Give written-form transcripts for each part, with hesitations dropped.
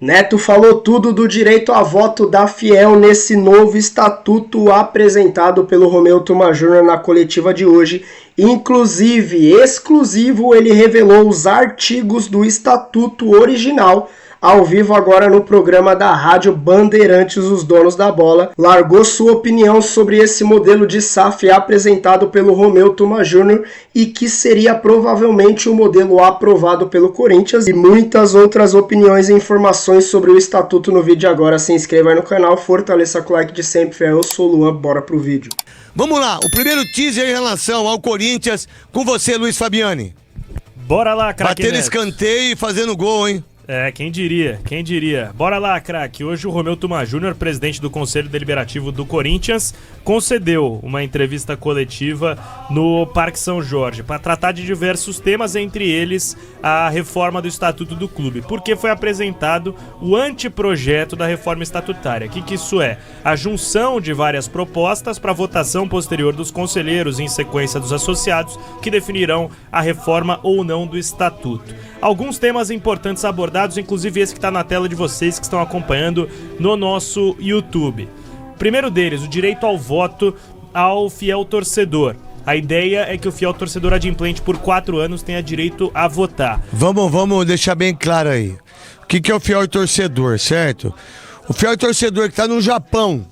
Neto falou tudo do direito a voto da Fiel nesse novo estatuto apresentado pelo Romeu Thoma Júnior na coletiva de hoje. Inclusive, exclusivo, ele revelou os artigos do estatuto original ao vivo agora no programa da Rádio Bandeirantes, Os Donos da Bola. Largou sua opinião sobre esse modelo de SAF apresentado pelo Romeu Thoma Júnior e que seria provavelmente o modelo aprovado pelo Corinthians, e muitas outras opiniões e informações sobre o estatuto no vídeo agora. Se inscreva aí no canal, fortaleça com o like de sempre. Eu sou o Luan, bora pro vídeo. Vamos lá, o primeiro teaser em relação ao Corinthians com você, Luiz Fabiani. Bora lá, craque. Batendo escanteio e fazendo gol, hein? Quem diria, quem diria. Bora lá, craque. Hoje o Romeu Thoma Júnior, presidente do Conselho Deliberativo do Corinthians, concedeu uma entrevista coletiva no Parque São Jorge para tratar de diversos temas, entre eles a reforma do Estatuto do Clube, porque foi apresentado o anteprojeto da reforma estatutária. O que isso é? A junção de várias propostas para votação posterior dos conselheiros em sequência dos associados, que definirão a reforma ou não do Estatuto. Alguns temas importantes abordados, inclusive esse que está na tela de vocês que estão acompanhando no nosso YouTube. Primeiro deles, o direito ao voto ao fiel torcedor. A ideia é que o fiel torcedor adimplente por 4 anos tenha direito a votar. Vamos deixar bem claro aí. O que é o fiel torcedor, certo? O fiel torcedor que está no Japão,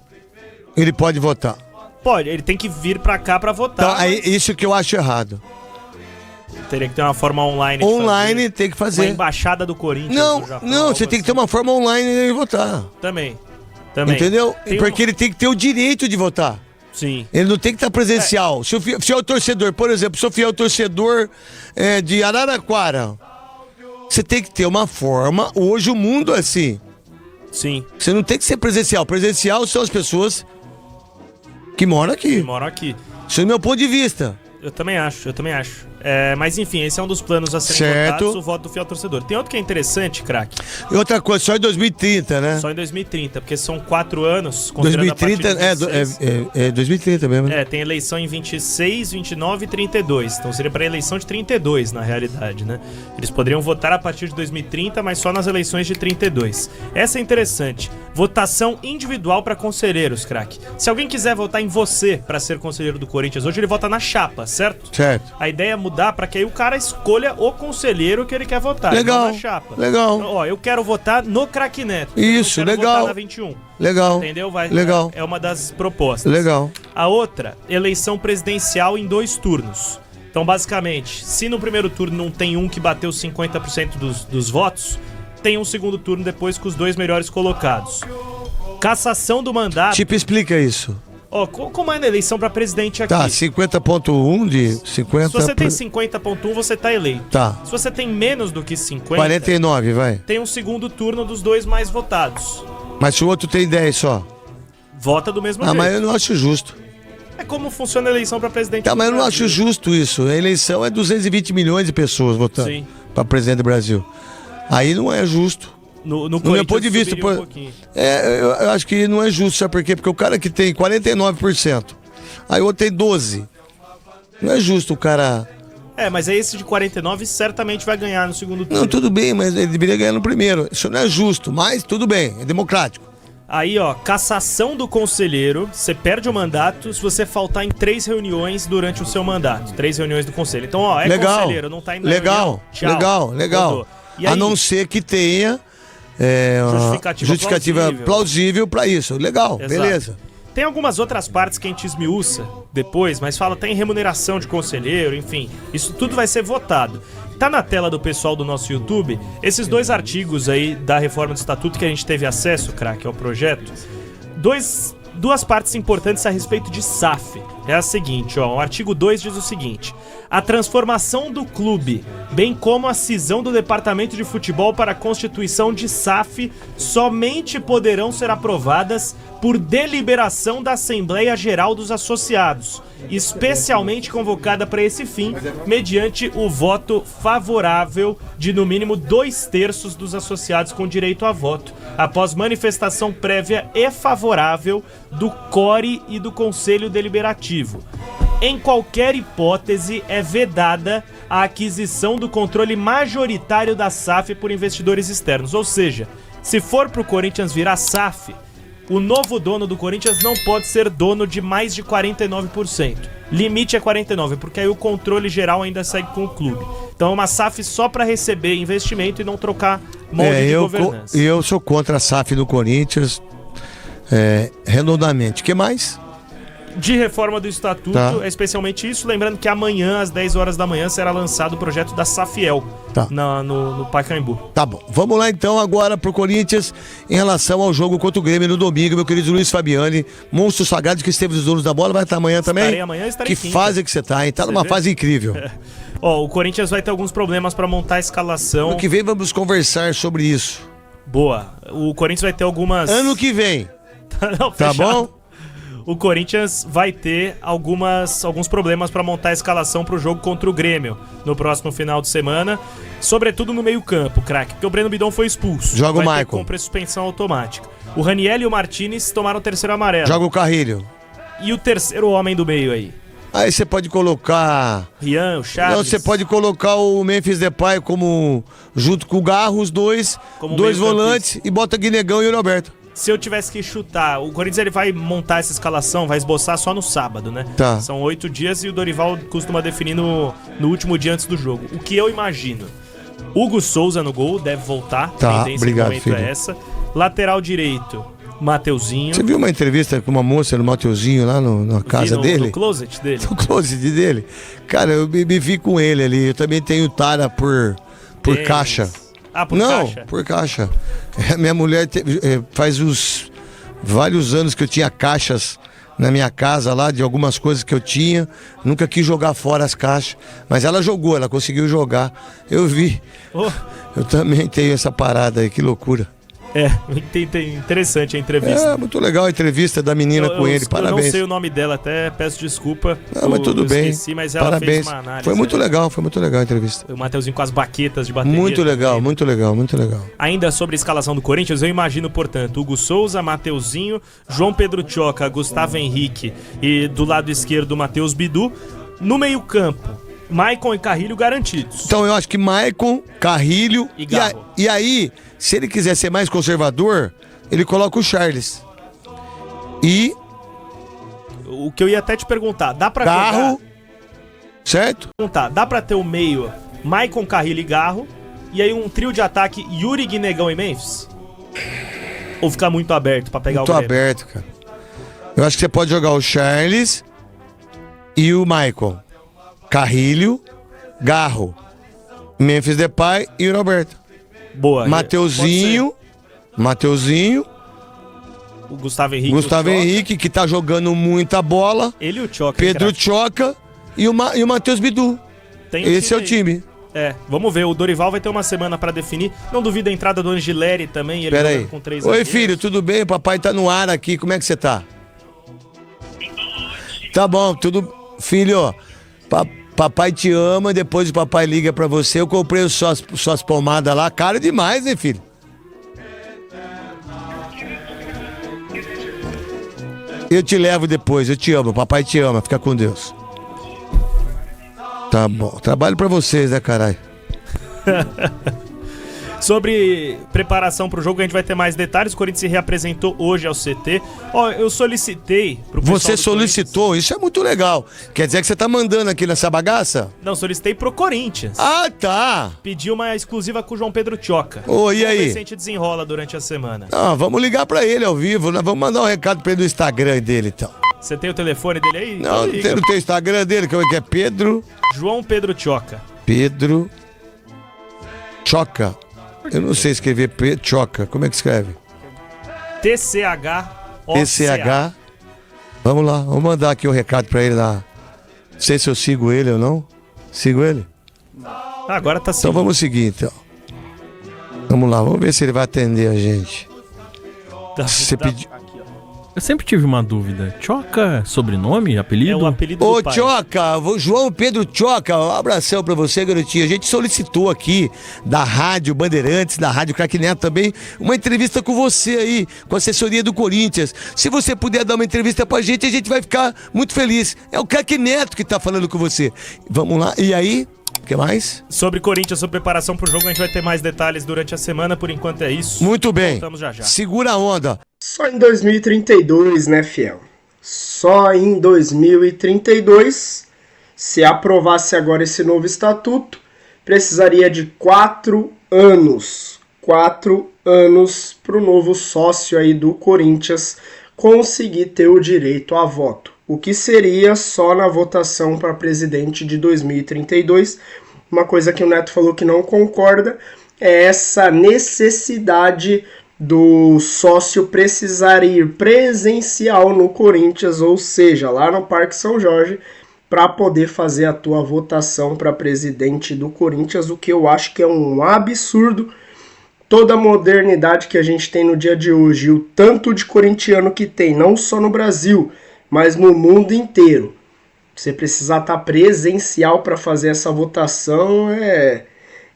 ele pode votar. Pode, ele tem que vir pra cá pra votar. Então, é isso que eu acho errado. Teria que ter uma forma online. Online tem que fazer. Uma embaixada do Corinthians. Não, você tem que ter uma forma online e votar. Também. Entendeu? Porque ele tem que ter o direito de votar. Sim. Ele não tem que estar presencial. Se o fiel torcedor, por exemplo, se o fiel torcedor de Araraquara, você tem que ter uma forma. Hoje o mundo é assim. Sim. Você não tem que ser presencial. Presencial são as pessoas que moram aqui. Isso é o meu ponto de vista. Eu também acho. Mas enfim, esse é um dos planos a serem votados, o voto do fiel torcedor. Tem outro que é interessante, craque. E outra coisa, só em 2030, né? Só em 2030, porque são 4 anos. 2030 é 2030 mesmo, né? Tem eleição em 26, 29 e 32. Então seria para a eleição de 32, na realidade, né? Eles poderiam votar a partir de 2030, mas só nas eleições de 32. Essa é interessante. Votação individual para conselheiros, craque. Se alguém quiser votar em você para ser conselheiro do Corinthians, hoje ele vota na chapa, certo? Certo. A ideia é mudar para que aí o cara escolha o conselheiro que ele quer votar. Legal. Na chapa. Legal. Então, eu quero votar no craque Neto. Isso, eu quero legal. votar na 21. Legal. Entendeu? Legal. É uma das propostas. Legal. A outra, eleição presidencial em 2 turnos. Então, basicamente, se no primeiro turno não tem um que bateu 50% dos votos, tem um segundo turno depois com os 2 melhores colocados. Cassação do mandato. Tipo, explica isso. Como é na eleição pra presidente aqui? Tá, 50.1 de 50... Se você tem 50.1, você tá eleito. Tá. Se você tem menos do que 50... 49, vai. Tem um segundo turno dos 2 mais votados. Mas se o outro tem 10 só? Vota do mesmo jeito. Mas eu não acho justo. É como funciona a eleição pra presidente Tá, mas eu não Brasil. acho justo isso. A eleição é 220 milhões de pessoas votando. Sim. Pra presidente do Brasil. Aí não é justo. No meu ponto de vista, eu acho que não é justo, sabe por quê? Porque o cara que tem 49%, aí o outro tem 12%. Não é justo o cara... Mas aí esse de 49 certamente vai ganhar no segundo turno. Não, tudo bem, mas ele deveria ganhar no primeiro. Isso não é justo, mas tudo bem, é democrático. Aí, cassação do conselheiro, você perde o mandato se você faltar em 3 reuniões durante o seu mandato. 3 reuniões do conselho. Então, legal, conselheiro, não tá indo na reunião. Tchau. Legal. E aí, a não ser que tenha... justificativa plausível para isso. Legal, exato. Beleza. Tem algumas outras partes que a gente esmiuça depois, mas fala tem remuneração de conselheiro, enfim. Isso tudo vai ser votado. Tá na tela do pessoal do nosso YouTube esses 2 artigos aí da reforma do estatuto que a gente teve acesso, craque, ao projeto. 2 partes importantes a respeito de SAF. É a seguinte, o artigo 2 diz o seguinte: a transformação do clube, bem como a cisão do departamento de futebol para a constituição de SAF, somente poderão ser aprovadas por deliberação da Assembleia Geral dos Associados, especialmente convocada para esse fim, mediante o voto favorável de no mínimo 2/3 dos associados com direito a voto, após manifestação prévia e favorável do CORE e do Conselho Deliberativo. Em qualquer hipótese, é vedada a aquisição do controle majoritário da SAF por investidores externos, ou seja, Se for pro Corinthians virar SAF, o novo dono do Corinthians não pode ser dono de mais de 49%. Limite é 49%, porque aí o controle geral ainda segue com o clube. Então é uma SAF só para receber investimento e não trocar molde de governança. E eu sou contra a SAF do Corinthians, redondamente. O que mais? De reforma do estatuto, Tá. é especialmente isso. Lembrando que amanhã, às 10 horas da manhã, será lançado o projeto da Safiel Tá. no Pacaembu. Tá bom. Vamos lá então agora pro Corinthians em relação ao jogo contra o Grêmio no domingo, meu querido Luiz Fabiani, monstro sagrado que esteve dos donos da bola, vai estar amanhã também? Estarei amanhã, estarei Que quinta. fase que você tá, hein? Tá numa vê? fase incrível. Ó, o Corinthians vai ter alguns problemas para montar a escalação. Ano que vem vamos conversar sobre isso. Boa. O Corinthians vai ter algumas... Ano que vem, Não, tá fechado. bom? O Corinthians vai ter alguns problemas para montar a escalação para o jogo contra o Grêmio no próximo final de semana, sobretudo no meio-campo, craque, porque o Breno Bidon foi expulso. Joga o vai ter Maicon. compra e suspensão automática. O Raniel e o Martinez tomaram o terceiro amarelo. Joga o Carrilho. E o terceiro homem do meio aí? Aí você pode colocar... Rian, o Chaves. Não, você pode colocar o Memphis Depay como junto com o Garro, os dois Como dois meio-campista. volantes e bota Guinegão e o Roberto. Se eu tivesse que chutar, o Corinthians ele vai montar essa escalação, vai esboçar só no sábado, né? Tá. São 8 dias e o Dorival costuma definir no último dia antes do jogo. O que eu imagino? Hugo Souza no gol, deve voltar. Tá, Tendência obrigado, no momento filho. é essa. Lateral direito, Mateuzinho. Você viu uma entrevista com uma moça no Mateuzinho lá na casa Vi dele? no closet dele. No closet dele. Cara, eu me vi com ele ali. Eu também tenho tara por Tênis. caixa. Ah, por Não, caixa? por caixa. Minha mulher faz vários anos que eu tinha caixas na minha casa lá, de algumas coisas que eu tinha. Nunca quis jogar fora as caixas. Mas ela jogou, ela conseguiu jogar. Eu vi. Oh, Eu também tenho essa parada aí, que loucura. interessante a entrevista. É, muito legal a entrevista da menina com ele, Eu parabéns. não sei o nome dela, até peço desculpa. Não, mas tudo eu bem. esqueci, mas ela Parabéns. fez uma análise. Foi muito legal a entrevista. O Mateuzinho com as baquetas de bateria. Muito legal, também. muito legal, muito legal. Ainda sobre a escalação do Corinthians, eu imagino, portanto, Hugo Souza, Mateuzinho, João Pedro Tchoca, Gustavo Henrique e do lado esquerdo, Matheus Bidu. No meio-campo, Maicon e Carrilho garantidos. Então eu acho que Maicon, Carrilho E Garro. e aí, se ele quiser ser mais conservador, ele coloca o Charles. E O que eu ia até te perguntar, dá pra Garro, certo? dá pra ter o meio Maicon, Carrilho e Garro, e aí um trio de ataque Yuri, Guinegão e Memphis? Ou ficar muito aberto pra pegar Muito o Grêmio? aberto, cara. Eu acho que você pode jogar o Charles e o Maicon. Carrilho, Garro, Memphis Depay e o Roberto. Boa. Mateuzinho, O Gustavo Henrique. Gustavo o Tchoca. Henrique, que tá jogando muita bola, Ele e o Tchoca. Pedro craque. Tchoca e o Matheus Bidu. Tem Esse é o aí. time. É, vamos ver. O Dorival vai ter uma semana pra definir. Não duvido a entrada do Angileri também. Ele Pera joga aí. com 3 Oi, zagueiros. filho, tudo bem? Papai tá no ar aqui. Como é que você tá? Tá bom, tudo. Filho, papai te ama. Depois o papai liga pra você. Eu comprei suas pomadas lá. Caro demais, hein, filho? Eu te levo depois. Eu te amo. Papai te ama. Fica com Deus. Tá bom. Trabalho pra vocês, né, caralho? Sobre preparação pro jogo, a gente vai ter mais detalhes. O Corinthians se reapresentou hoje ao CT. Ó, eu solicitei pro pessoal Você do solicitou. Isso é muito legal. Quer dizer que você tá mandando aqui nessa bagaça? Corinthians. Não, solicitei pro Corinthians. Ah, tá. Pedi uma exclusiva com o João Pedro Tchoca. Ô, e Vamos ver aí? se a gente desenrola durante a semana. Ah, vamos ligar pra ele ao vivo, né? Vamos mandar um recado pra ele no Instagram dele, então. Você tem o telefone dele aí? Não, não liga. tem o Instagram dele, que é Pedro João Pedro Tchoca. Choca. Eu não sei escrever Choca. Como é que escreve? TCH. TCH. Vamos lá, vamos mandar aqui o recado pra ele lá. Não sei se eu sigo ele ou não. Sigo ele? Agora tá Então seguindo. vamos seguir, então. Vamos lá, vamos ver se ele vai atender a gente. Você pediu... Eu sempre tive uma dúvida. Tchoca, sobrenome, apelido? É o apelido Ô, do pai. Tchoca, João Pedro Tchoca, um abração pra você, garotinho. A gente solicitou aqui da Rádio Bandeirantes, da Rádio Craque Neto também, uma entrevista com você aí, com a assessoria do Corinthians. Se você puder dar uma entrevista pra gente, a gente vai ficar muito feliz. É o Craque Neto que tá falando com você. Vamos lá, e aí? O que mais? Sobre Corinthians, sobre preparação pro jogo, a gente vai ter mais detalhes durante a semana. Por enquanto é isso. Muito bem. Voltamos já já. Segura a onda. Só em 2032, né, fiel? Só em 2032, se aprovasse agora esse novo estatuto, precisaria de 4 anos. 4 anos para o novo sócio aí do Corinthians conseguir ter o direito a voto. O que seria só na votação para presidente de 2032. Uma coisa que o Neto falou que não concorda é essa necessidade do sócio precisar ir presencial no Corinthians, ou seja, lá no Parque São Jorge, para poder fazer a tua votação para presidente do Corinthians, o que eu acho que é um absurdo. Toda a modernidade que a gente tem no dia de hoje, o tanto de corintiano que tem, não só no Brasil, mas no mundo inteiro. Você precisar estar presencial para fazer essa votação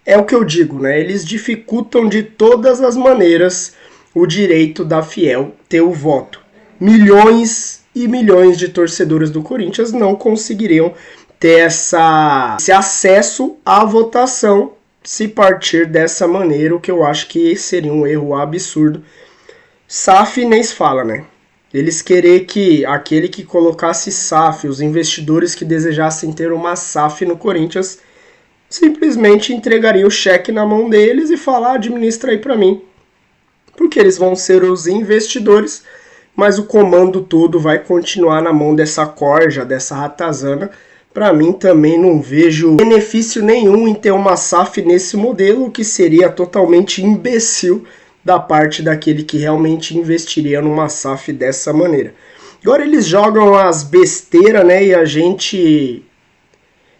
é o que eu digo, né? Eles dificultam de todas as maneiras o direito da Fiel ter o voto. Milhões e milhões de torcedores do Corinthians não conseguiriam ter esse acesso à votação se partir dessa maneira, o que eu acho que seria um erro absurdo. SAF nem se fala, né? Eles querer que aquele que colocasse SAF, os investidores que desejassem ter uma SAF no Corinthians, simplesmente entregaria o cheque na mão deles e falar, administra aí para mim. Porque eles vão ser os investidores, mas o comando todo vai continuar na mão dessa corja, dessa ratazana. Para mim também não vejo benefício nenhum em ter uma SAF nesse modelo, o que seria totalmente imbecil da parte daquele que realmente investiria numa SAF dessa maneira. Agora eles jogam as besteiras, né,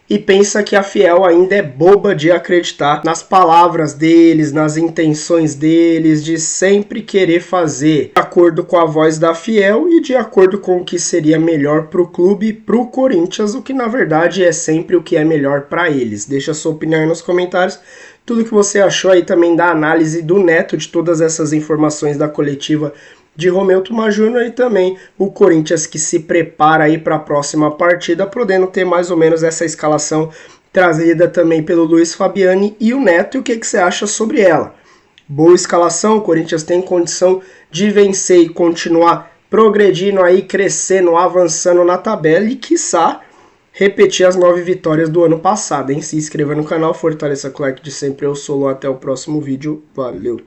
e pensa que a Fiel ainda é boba de acreditar nas palavras deles, nas intenções deles, de sempre querer fazer de acordo com a voz da Fiel e de acordo com o que seria melhor para o clube e para o Corinthians, o que na verdade é sempre o que é melhor para eles. Deixa a sua opinião aí nos comentários, tudo que você achou aí também da análise do Neto, de todas essas informações da coletiva de Romeu Tuma Júnior e também o Corinthians que se prepara aí para a próxima partida, podendo ter mais ou menos essa escalação trazida também pelo Luiz Fabiani e o Neto. E o que você acha sobre ela? Boa escalação, o Corinthians tem condição de vencer e continuar progredindo aí, crescendo, avançando na tabela e quiçá repetir as 9 vitórias do ano passado, hein? Se inscreva no canal, fortaleça com o like de sempre, eu sou o Lô, até o próximo vídeo, valeu!